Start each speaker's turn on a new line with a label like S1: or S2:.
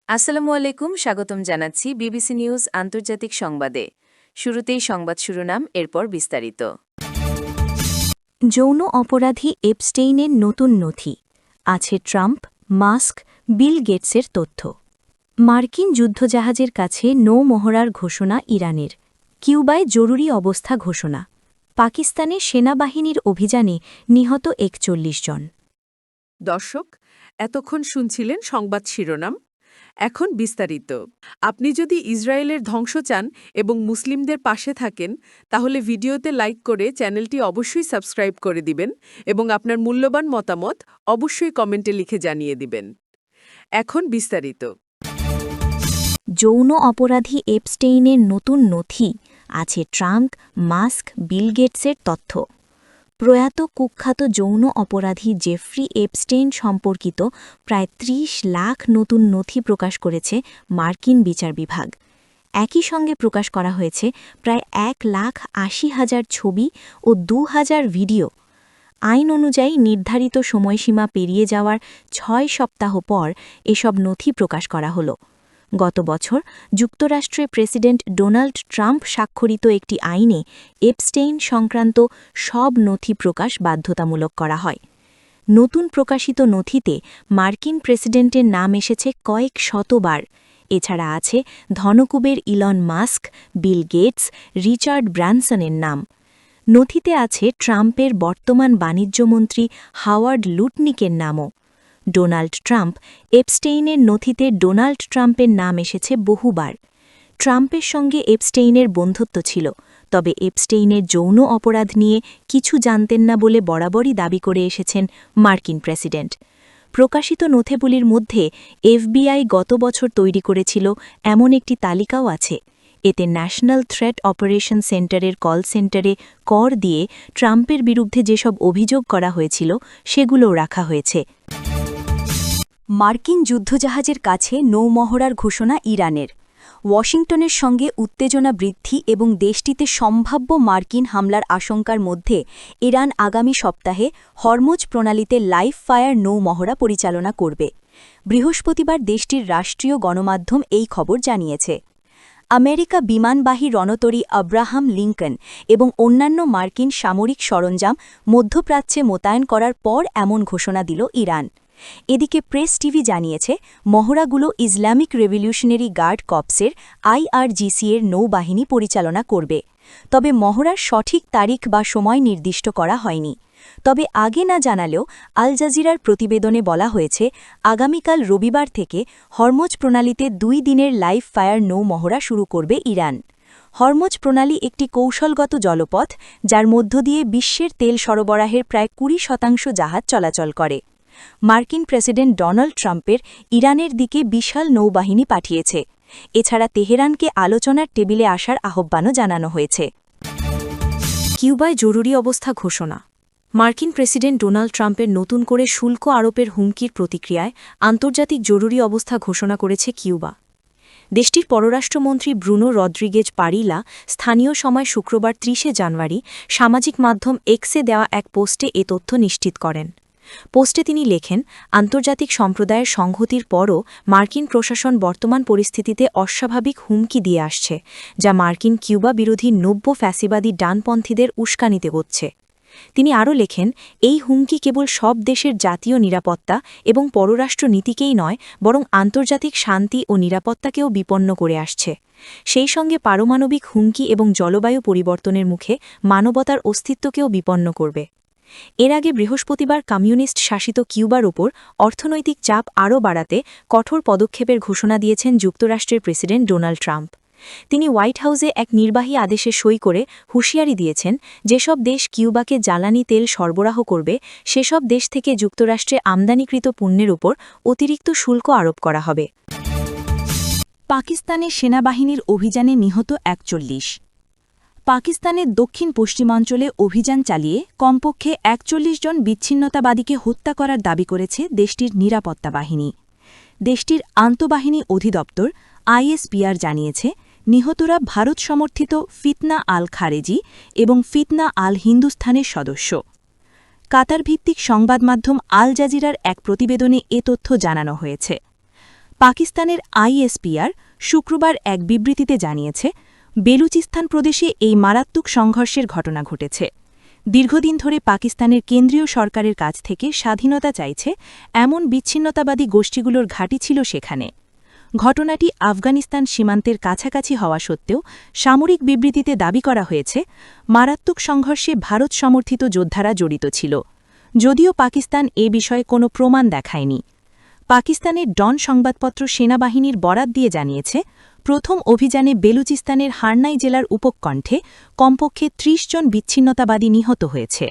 S1: আসসালামু আলাইকুম, স্বাগতম জানাচ্ছি বিবিসি নিউজ আন্তর্জাতিক সংবাদে। শুরুতেই সংবাদ শিরোনাম, এরপর বিস্তারিত।
S2: যৌন অপরাধী এপস্টেইনের নতুন নথি, আছে ট্রাম্প, মাস্ক, বিল গেটসের তথ্য। মার্কিন যুদ্ধজাহাজের কাছে নৌমহড়ার ঘোষণা ইরানের। কিউবায় জরুরি অবস্থা ঘোষণা। পাকিস্তানে সেনাবাহিনীর অভিযানে নিহত ৪১ জন।
S3: দর্শক, এতক্ষণ শুনছিলেন সংবাদ শিরোনাম। এখন বিস্তারিত। আপনি যদি ইসরায়েলের ধ্বংস চান এবং মুসলিমদের পাশে থাকেন, তাহলে ভিডিওতে লাইক করে চ্যানেলটি অবশ্যই সাবস্ক্রাইব করে দিবেন এবং আপনার মূল্যবান মতামত অবশ্যই কমেন্টে লিখে জানিয়ে দিবেন। এখন বিস্তারিত।
S2: যৌন অপরাধী এপস্টেইনের নতুন নথি, আছে ট্রাম্প, মাস্ক, বিল গেটসের তথ্য। প্রয়াত কুখ্যাত যৌন অপরাধী জেফ্রি এপস্টেইন সম্পর্কিত প্রায় ৩০ লাখ নতুন নথি প্রকাশ করেছে মার্কিন বিচার বিভাগ। একই সঙ্গে প্রকাশ করা হয়েছে প্রায় ১,৮০,০০০ ছবি ও ২,০০০ ভিডিও। আইন অনুযায়ী নির্ধারিত সময়সীমা পেরিয়ে যাওয়ার ৬ সপ্তাহ পর এসব নথি প্রকাশ করা হলো। গত বছর যুক্তরাষ্ট্রের প্রেসিডেন্ট ডোনাল্ড ট্রাম্প স্বাক্ষরিত একটি আইনে এপস্টেইন সংক্রান্ত সব নথি প্রকাশ বাধ্যতামূলক করা হয়। নতুন প্রকাশিত নথিতে মার্কিন প্রেসিডেন্টের নাম এসেছে কয়েক শতবার। এছাড়া আছে ধনকুবের Elon Musk, Bill Gates, Richard ব্র্যানসনের নাম। নথিতে আছে ট্রাম্পের বর্তমান বাণিজ্যমন্ত্রী হাওয়ার্ড লুটনিকের নামও। ডোনাল্ড ট্রাম্প এপস্টেইনের নথিতে ডোনাল্ড ট্রাম্পের নাম এসেছে বহুবার। ট্রাম্পের সঙ্গে এপস্টেইনের বন্ধুত্ব ছিল, তবে এপস্টেইনের যৌন অপরাধ নিয়ে কিছু জানতেন না বলে বরাবরই দাবি করে এসেছেন মার্কিন প্রেসিডেন্ট। প্রকাশিত নথিগুলির মধ্যে এফবিআই গত বছর তৈরি করেছিল এমন একটি তালিকাও আছে। এতে ন্যাশনাল থ্রেট অপারেশন সেন্টারের কল সেন্টারে কর দিয়ে ট্রাম্পের বিরুদ্ধে যেসব অভিযোগ করা হয়েছিল সেগুলোও রাখা হয়েছে। মার্কিন যুদ্ধজাহাজের কাছে নৌমহড়ার ঘোষণা ইরানের। ওয়াশিংটনের সঙ্গে উত্তেজনা বৃদ্ধি এবং দেশটিতে সম্ভাব্য মার্কিন হামলার আশঙ্কার মধ্যে ইরান আগামী সপ্তাহে হরমুজ প্রণালীতে লাইভ ফায়ার নৌমহড়া পরিচালনা করবে। বৃহস্পতিবার দেশটির রাষ্ট্রীয় গণমাধ্যম এই খবর জানিয়েছে। আমেরিকা বিমানবাহী রণতরী আব্রাহাম লিঙ্কন এবং অন্যান্য মার্কিন সামরিক সরঞ্জাম মধ্যপ্রাচ্যে মোতায়েন করার পর এমন ঘোষণা দিল ইরান। এদিকে প্রেস টিভি জানিয়েছে, মহড়াগুলো ইসলামিক রেভলিউশনারি গার্ড কর্পসের IRGC এর নৌবাহিনী পরিচালনা করবে। তবে মহড়ার সঠিক তারিখ বা সময় নির্দিষ্ট করা হয়নি। তবে আগে না জানালেও আল জাজিরার প্রতিবেদনে বলা হয়েছে, আগামীকাল রবিবার থেকে হরমুজ প্রণালীতে ২ দিনের লাইভ ফায়ার নৌ মহড়া শুরু করবে ইরান। হরমুজ প্রণালী একটি কৌশলগত জলপথ, যার মধ্য দিয়ে বিশ্বের তেল সরবরাহের প্রায় ২০% জাহাজ চলাচল করে। মার্কিন প্রেসিডেন্ট ডোনাল্ড ট্রাম্পের ইরানের দিকে বিশাল নৌবাহিনী পাঠিয়েছে। এছাড়া তেহরানকে আলোচনার টেবিলে আসার আহ্বানও জানানো হয়েছে।
S1: কিউবায় জরুরি অবস্থা ঘোষণা। মার্কিন প্রেসিডেন্ট ডোনাল্ড ট্রাম্পের নতুন করে শুল্ক আরোপের হুমকির প্রতিক্রিয়ায় আন্তর্জাতিক জরুরি অবস্থা ঘোষণা করেছে কিউবা। দেশটির পররাষ্ট্রমন্ত্রী ব্রুনো রদ্রিগেজ পারিলা স্থানীয় সময় শুক্রবার ৩০ জানুয়ারি সামাজিক মাধ্যম এক্সে দেওয়া এক পোস্টে এ তথ্য নিশ্চিত করেন। পোস্টে তিনি লেখেন, আন্তর্জাতিক সম্প্রদায়ের সংহতির পরও মার্কিন প্রশাসন বর্তমান পরিস্থিতিতে অস্বাভাবিক হুমকি দিয়ে আসছে, যা মার্কিন কিউবা বিরোধী নব্য ফ্যাসিবাদী ডানপন্থীদের উস্কানিতে হচ্ছে। তিনি আরও লেখেন, এই হুমকি কেবল সব দেশের জাতীয় নিরাপত্তা এবং পররাষ্ট্র নীতিকেই নয়, বরং আন্তর্জাতিক শান্তি ও নিরাপত্তাকেও বিপন্ন করে আসছে। সেই সঙ্গে পারমাণবিক হুমকি এবং জলবায়ু পরিবর্তনের মুখে মানবতার অস্তিত্বকেও বিপন্ন করবে। এর আগে বৃহস্পতিবার কমিউনিস্ট শাসিত কিউবার ওপর অর্থনৈতিক চাপ আরও বাড়াতে কঠোর পদক্ষেপের ঘোষণা দিয়েছেন যুক্তরাষ্ট্রের প্রেসিডেন্ট ডোনাল্ড ট্রাম্প। তিনি হোয়াইট হাউসে এক নির্বাহী আদেশে সই করে হুঁশিয়ারি দিয়েছেন, যেসব দেশ কিউবাকে জ্বালানি তেল সরবরাহ করবে সেসব দেশ থেকে যুক্তরাষ্ট্রে আমদানিকৃত পণ্যের ওপর অতিরিক্ত শুল্ক আরোপ করা হবে।
S2: পাকিস্তানের সেনাবাহিনীর অভিযানে নিহত ৪১। পাকিস্তানের দক্ষিণ পশ্চিমাঞ্চলে অভিযান চালিয়ে কমপক্ষে ৪১ জন বিচ্ছিন্নতাবাদীকে হত্যা করার দাবি করেছে দেশটির নিরাপত্তা বাহিনী। দেশটির আন্তঃবাহিনী অধিদপ্তর ISPR জানিয়েছে, নিহতরা ভারত সমর্থিত ফিতনা আল খারেজি এবং ফিতনা আল হিন্দুস্থানের সদস্য। কাতার ভিত্তিক সংবাদ মাধ্যম আল জাজিরার এক প্রতিবেদনে এ তথ্য জানানো হয়েছে। পাকিস্তানের আইএসপিআর শুক্রবার এক বিবৃতিতে জানিয়েছে, বেলুচিস্তান প্রদেশে এই মারাত্মক সংঘর্ষের ঘটনা ঘটেছে। দীর্ঘদিন ধরে পাকিস্তানের কেন্দ্রীয় সরকারের কাছ থেকে স্বাধীনতা চাইছে এমন বিচ্ছিন্নতাবাদী গোষ্ঠীগুলোর ঘাঁটি ছিল সেখানে। ঘটনাটি আফগানিস্তান সীমান্তের কাছাকাছি হওয়া সত্ত্বেও সামরিক বিবৃতিতে দাবি করা হয়েছে, মারাত্মক সংঘর্ষে ভারত সমর্থিত যোদ্ধারা জড়িত ছিল, যদিও পাকিস্তান এ বিষয়ে কোনো প্রমাণ দেখায়নি। পাকিস্তানের ডন সংবাদপত্র সেনাবাহিনীর বরাত দিয়ে জানিয়েছে, প্রথম অভিযানে বেলুচিস্তানের হারনাই জেলার উপকণ্ঠে কমপক্ষে ৩০ জন বিচ্ছিন্নতাবাদী নিহত হয়েছে।